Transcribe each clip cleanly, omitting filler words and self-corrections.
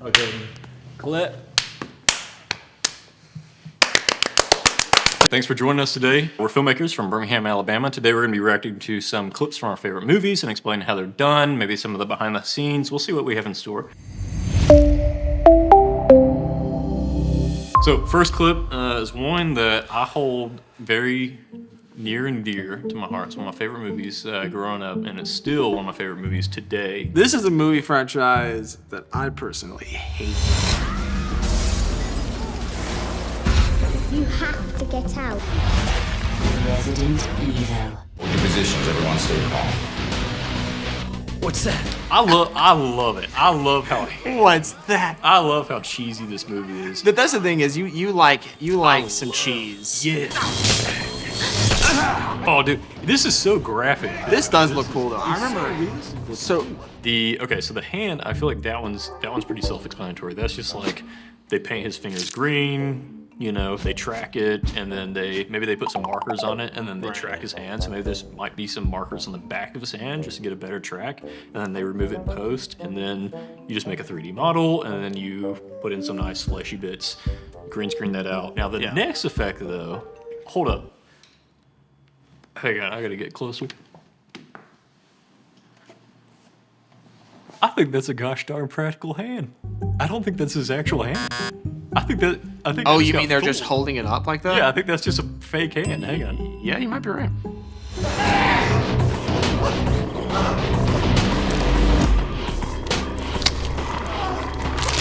Okay. Clip. Thanks for joining us today. We're filmmakers from Birmingham, Alabama. Today we're going to be reacting to some clips from our favorite movies and explain how they're done, maybe some of the behind the scenes. We'll see what we have in store. So first clip is one that I hold very near and dear to my heart. It's one of my favorite movies growing up, and it's still one of my favorite movies today. This is a movie franchise that I personally hate. You have to get out. Resident Evil. Your positions, everyone stay calm. What's that? I love it. I love how What's that? I love how cheesy this movie is. But that's the thing is you like some cheese. Yeah. Oh, dude, this is so graphic. This does look cool though. I remember. So the hand, I feel like that one's pretty self-explanatory. That's just like they paint his fingers green. You know, they track it, and then maybe they put some markers on it, and then they track his hand. So maybe there might be some markers on the back of his hand just to get a better track, and then they remove it in post, and then you just make a 3D model, and then you put in some nice fleshy bits, green screen that out. Now the next effect though, hold up. Hang on, I gotta get closer. I think that's a gosh darn practical hand. I don't think that's his actual hand. I think. oh, you mean they're just holding it up like that? Yeah, I think that's just a fake hand. Hang on. Yeah, you might be right.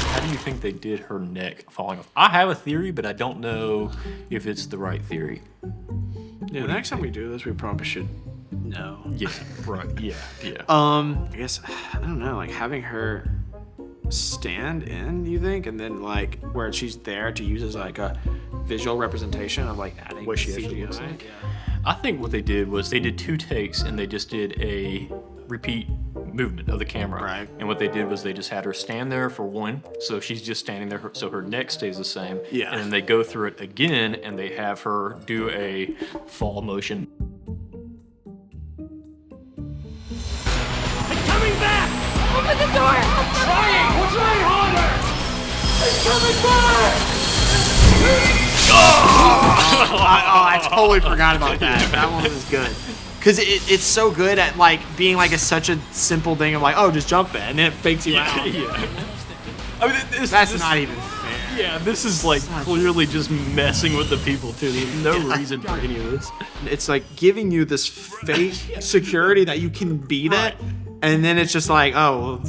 How do you think they did her neck falling off? I have a theory, but I don't know if it's the right theory. Yeah, the next time we do this, we probably should know. Yeah, right. Yeah. I guess I don't know, like having her stand in, you think, and then like where she's there to use as like a visual representation of like adding What she actually CGI. looks like. I think what they did was they did 2 takes and they just did a repeat movement of the camera. Right. And what they did was they just had her stand there for one, so she's just standing there, so her neck stays the same. Yeah. And then they go through it again and they have her do a fall motion. Coming back! Open the door! I'm trying! We're trying harder! He's coming back! I totally forgot about that. That one was good. Because it's so good at like being like such a simple thing of like, oh, just jump it, and then it fakes you out. Yeah. I mean, That's not even fair. Yeah, this is like clearly just messing with the people too. There's no reason for any of this. It's like giving you this fake security that you can beat it, and then it's just like, oh, well,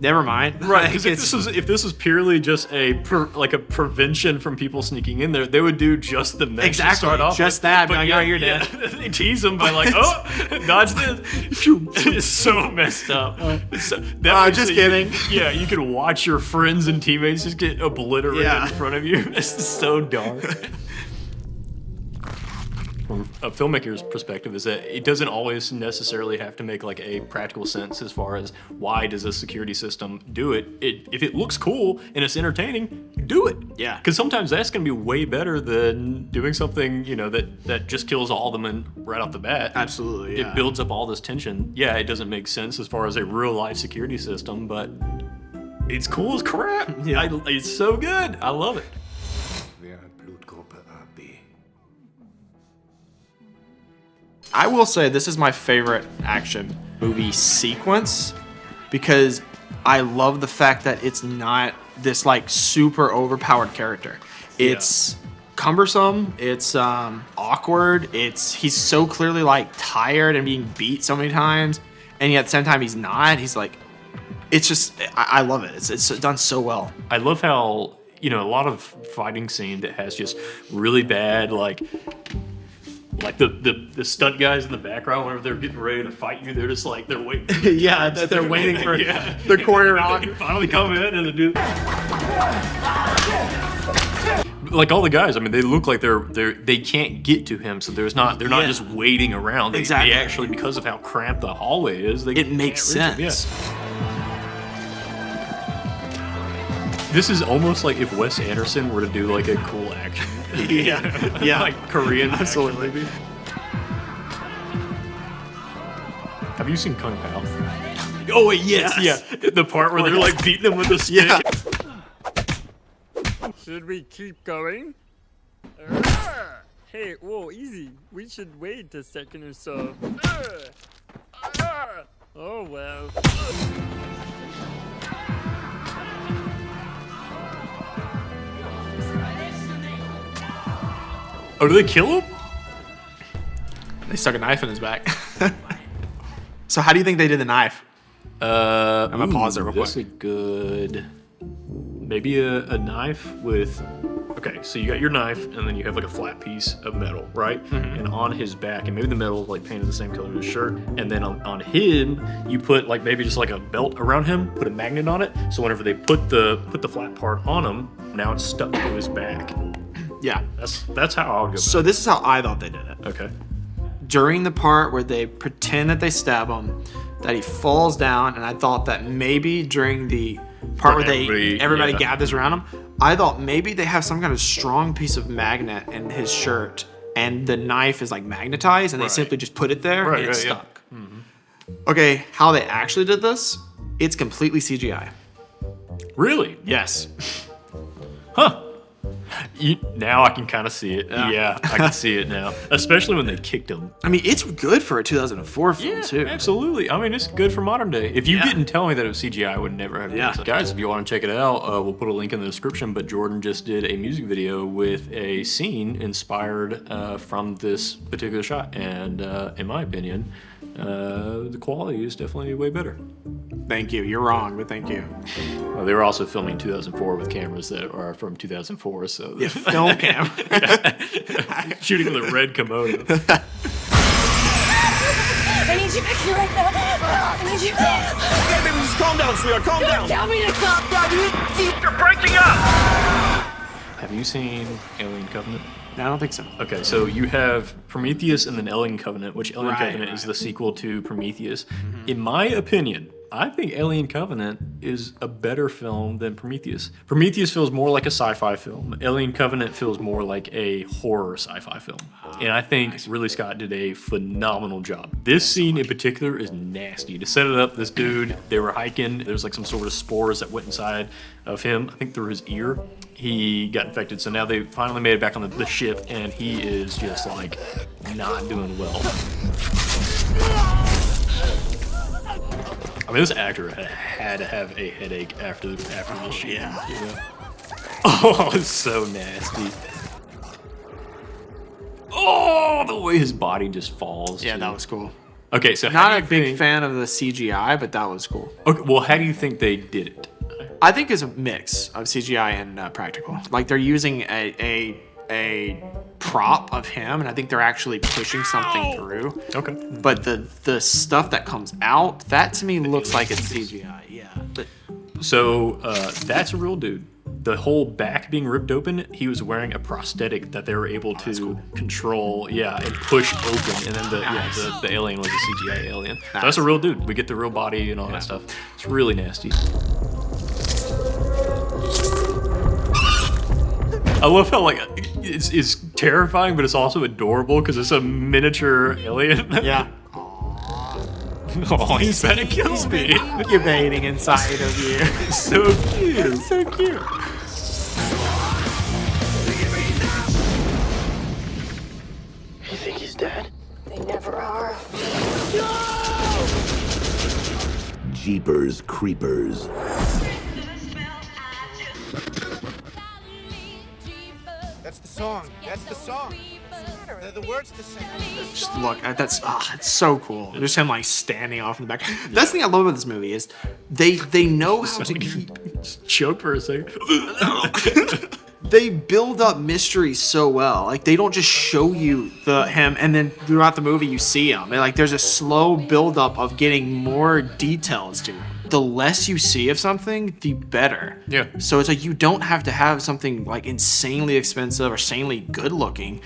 never mind. Right, because if this was purely just a prevention from people sneaking in there, they would do just the mesh to start off just with. that. But Like, yeah, oh, you're dead. They tease them by like, oh, dodge this. It's so messed up. Just kidding. You can watch your friends and teammates just get obliterated in front of you. It's so dark. From a filmmaker's perspective, is that it doesn't always necessarily have to make like a practical sense as far as why does a security system do it. If it looks cool and it's entertaining, do it. Yeah. Because sometimes that's going to be way better than doing something, you know, that just kills all of them right off the bat. Absolutely. Yeah. It builds up all this tension. Yeah, it doesn't make sense as far as a real life security system, but it's cool as crap. Yeah. It's so good. I love it. I will say this is my favorite action movie sequence because I love the fact that it's not this like super overpowered character. It's cumbersome, it's awkward, he's so clearly like tired and being beat so many times, and yet at the same time he's not. He's like, it's just, I love it. It's done so well. I love how, you know, a lot of fighting scene that has just really bad like the stunt guys in the background, whenever they're getting ready to fight you, they're just like, they're waiting. Yeah, they're waiting for the choreography to finally come in and do. Like all the guys, I mean, they look like they can't get to him, so they're not just waiting around. They actually, because of how cramped the hallway is, it makes sense. This is almost like if Wes Anderson were to do like a cool action. Yeah. Like Korean Absolutely. action movie. Have you seen Kung Pao? Oh wait, yes. Yeah, the part where they're like beating them with a stick. Yeah. Should we keep going? Hey, whoa, easy. We should wait a second or so. Oh, well. Oh, do they kill him? They stuck a knife in his back. So how do you think they did the knife? I'm gonna pause it real That's quick. a good. Maybe a knife with. Okay, so you got your knife, and then you have like a flat piece of metal, right? Mm-hmm. And on his back, and maybe the metal is like painted the same color as his shirt, and then on him, you put like maybe just like a belt around him, put a magnet on it, so whenever they put the flat part on him, now it's stuck to his back. Yeah. That's how I would go. So this is how I thought they did it. Okay. During the part where they pretend that they stab him, that he falls down, and I thought that maybe during the part where everybody yeah. gathers around him, I thought maybe they have some kind of strong piece of magnet in his shirt, and the knife is like magnetized, and they simply just put it there and it's stuck. Yeah. Mm-hmm. Okay, how they actually did this? It's completely CGI. Really? Yes. Huh. Now I can kind of see it. Yeah, I can see it now. Especially when they kicked him. I mean, it's good for a 2004 film too. Absolutely. I mean, it's good for modern day. If you didn't tell me that it was CGI, I would never have done it. Guys, if you want to check it out, we'll put a link in the description. But Jordan just did a music video with a scene inspired from this particular shot. And in my opinion, the quality is definitely way better. Thank you. You're wrong, but thank you. Well, they were also filming 2004 with cameras that are from 2004, so Yeah, film cam. shooting with a red Komodo. I need you back here right now. I need you. Okay, baby, just calm down, sweetheart. Calm down. Tell me to calm down. You're breaking up. Have you seen Alien Covenant? No, I don't think so. Okay, so you have Prometheus and then Alien Covenant, which Alien Right, Covenant is right. the sequel to Prometheus. In my opinion, I think Alien Covenant is a better film than Prometheus. Prometheus feels more like a sci-fi film. Alien Covenant feels more like a horror sci-fi film. And I think Ridley Scott did a phenomenal job. This scene in particular is nasty. To set it up, this dude, they were hiking. There's like some sort of spores that went inside of him, I think through his ear. He got infected, so now they finally made it back on the ship, and he is just like not doing well. I mean, this actor had to have a headache after the shooting. Yeah. You know? Oh, it's so nasty. Oh, the way his body just falls. Yeah, too. that was cool. Okay, so Not a big fan of the CGI, but that was cool. Okay, well, how do you think they did it? I think it's a mix of CGI and practical. Like they're using a prop of him, and I think they're actually pushing something through. Okay. But the stuff that comes out, that to me looks like it's CGI. Yeah. But So that's a real dude. The whole back being ripped open, he was wearing a prosthetic that they were able to control, and push open. And then the alien was a CGI alien. So that's a real dude. We get the real body and all that stuff. It's really nasty. I love how like it's terrifying, but it's also adorable because it's a miniature alien. yeah. Oh, he's trying to kill me. Incubating inside of you. It's so cute. So cute. You think he's dead? They never are. Jeepers Creepers. That's the song. That's the song. They're the words to sing. Just look, that's it's so cool. Just him like standing off in the back. That's the thing I love about this movie is they know how to keep. Choke for a second. They build up mystery so well. Like they don't just show you him and then throughout the movie you see him. Like there's a slow build up of getting more details to him. The less you see of something, the better. Yeah. So it's like you don't have to have something like insanely expensive or insanely good looking,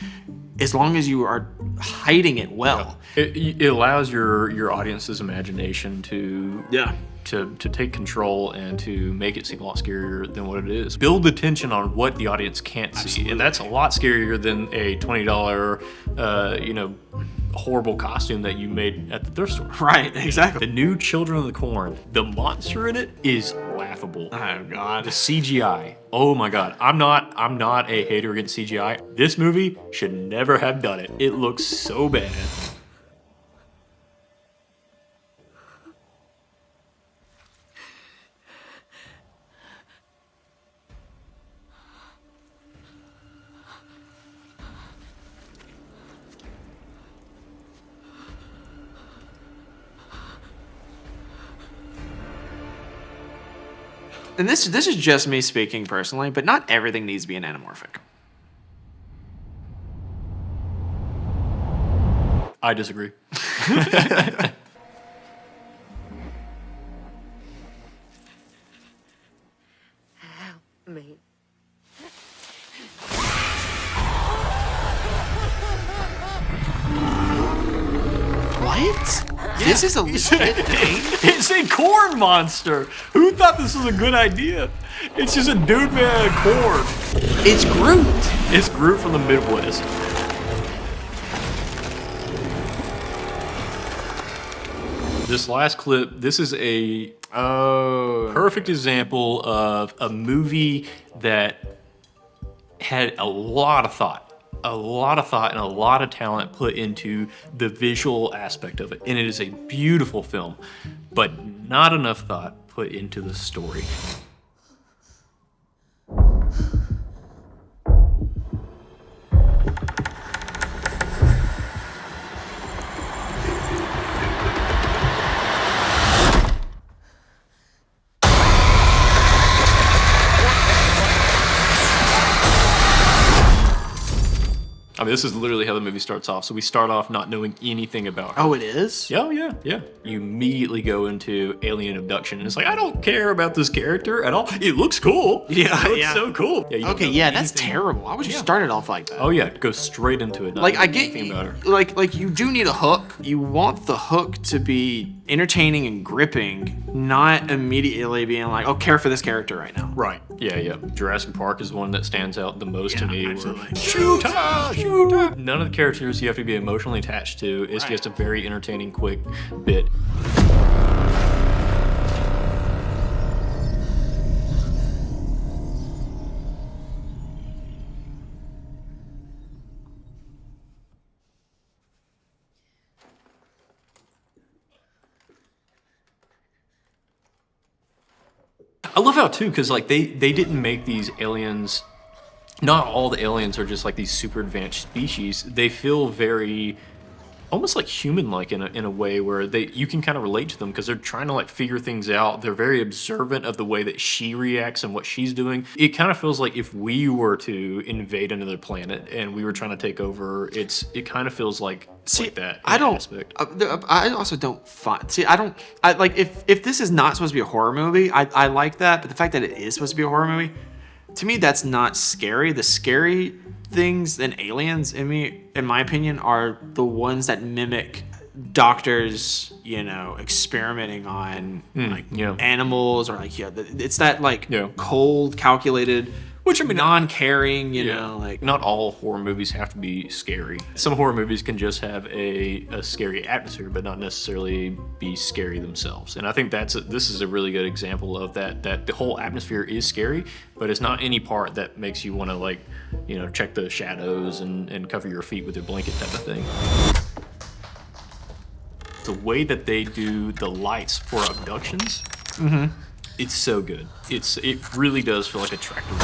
as long as you are hiding it well. It allows your audience's imagination to to take control and to make it seem a lot scarier than what it is. Build the tension on what the audience can't see, and that's a lot scarier than a $20 horrible costume that you made at the thrift store. Right, exactly. The new Children of the Corn, the monster in it is laughable. laughable. Oh God. The CGI. Oh my God. I'm not a hater against CGI. This movie should never have done it. It looks so bad. And this is just me speaking personally, but not everything needs to be an anamorphic. I disagree. Me. What? This is a legit thing? It's a corn monster. Who thought this was a good idea? It's just a dude made out of corn. It's Groot. It's Groot from the Midwest. This last clip, this is a perfect example of a movie that had a lot of thought and a lot of talent put into the visual aspect of it. And it is a beautiful film, but not enough thought put into the story. I mean, this is literally how the movie starts off. So we start off not knowing anything about her. Oh, it is? Yeah. You immediately go into alien abduction. And it's like, I don't care about this character at all. It looks cool. Yeah, It looks yeah. so cool. Yeah, you don't Okay, know yeah, that's anything. terrible. Why would you start it off like that? Oh, yeah. Go straight into it. not Like, I knowing get anything about her. like you do need a hook. You want the hook to be entertaining and gripping, not immediately being like, oh, care for this character right now. Right. Yeah. Jurassic Park is one that stands out the most to me. where- absolutely. Shoot her! None of the characters you have to be emotionally attached to. It's just a very entertaining, quick bit. I love how too, because like they didn't make these aliens. Not all the aliens are just like these super advanced species. They feel very, almost like human-like in a way where you can kind of relate to them because they're trying to like figure things out. They're very observant of the way that she reacts and what she's doing. It kind of feels like if we were to invade another planet and we were trying to take over, it kind of feels like that. In I that don't. aspect. I also don't find. See, I don't. I like if this is not supposed to be a horror movie, I like that. But the fact that it is supposed to be a horror movie, to me, that's not scary. The scary things in aliens, in my opinion, are the ones that mimic doctors, experimenting on animals, or like it's that cold, calculated. Which I mean, non-caring, like not all horror movies have to be scary. Some horror movies can just have a scary atmosphere, but not necessarily be scary themselves. And I think this is a really good example of that. That the whole atmosphere is scary, but it's not any part that makes you want to check the shadows and cover your feet with your blanket type of thing. The way that they do the lights for abductions. It's so good. It really does feel like a tractor.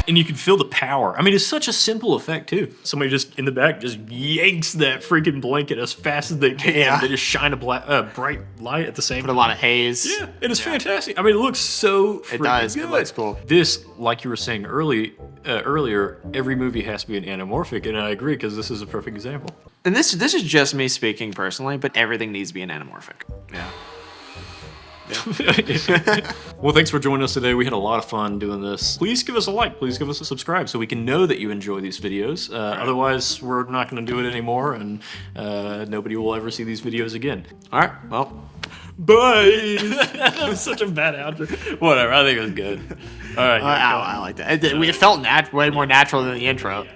And you can feel the power. I mean, it's such a simple effect too. Somebody just in the back just yanks that freaking blanket as fast as they can. Yeah. They just shine a bright light at the same put time. a lot of haze. Yeah, it is fantastic. I mean, it looks so freaking It does. good. It looks cool. This, like you were saying earlier, every movie has to be an anamorphic, and I agree because this is a perfect example. And this is just me speaking personally, but everything needs to be an anamorphic. Yeah. Well, thanks for joining us today. We had a lot of fun doing this. Please give us a like. Please give us a subscribe so we can know that you enjoy these videos. Otherwise, we're not going to do it anymore, and nobody will ever see these videos again. All right. Well, bye. That was such a bad outro. Whatever. I think it was good. All right. I like that. It felt way more natural than the intro.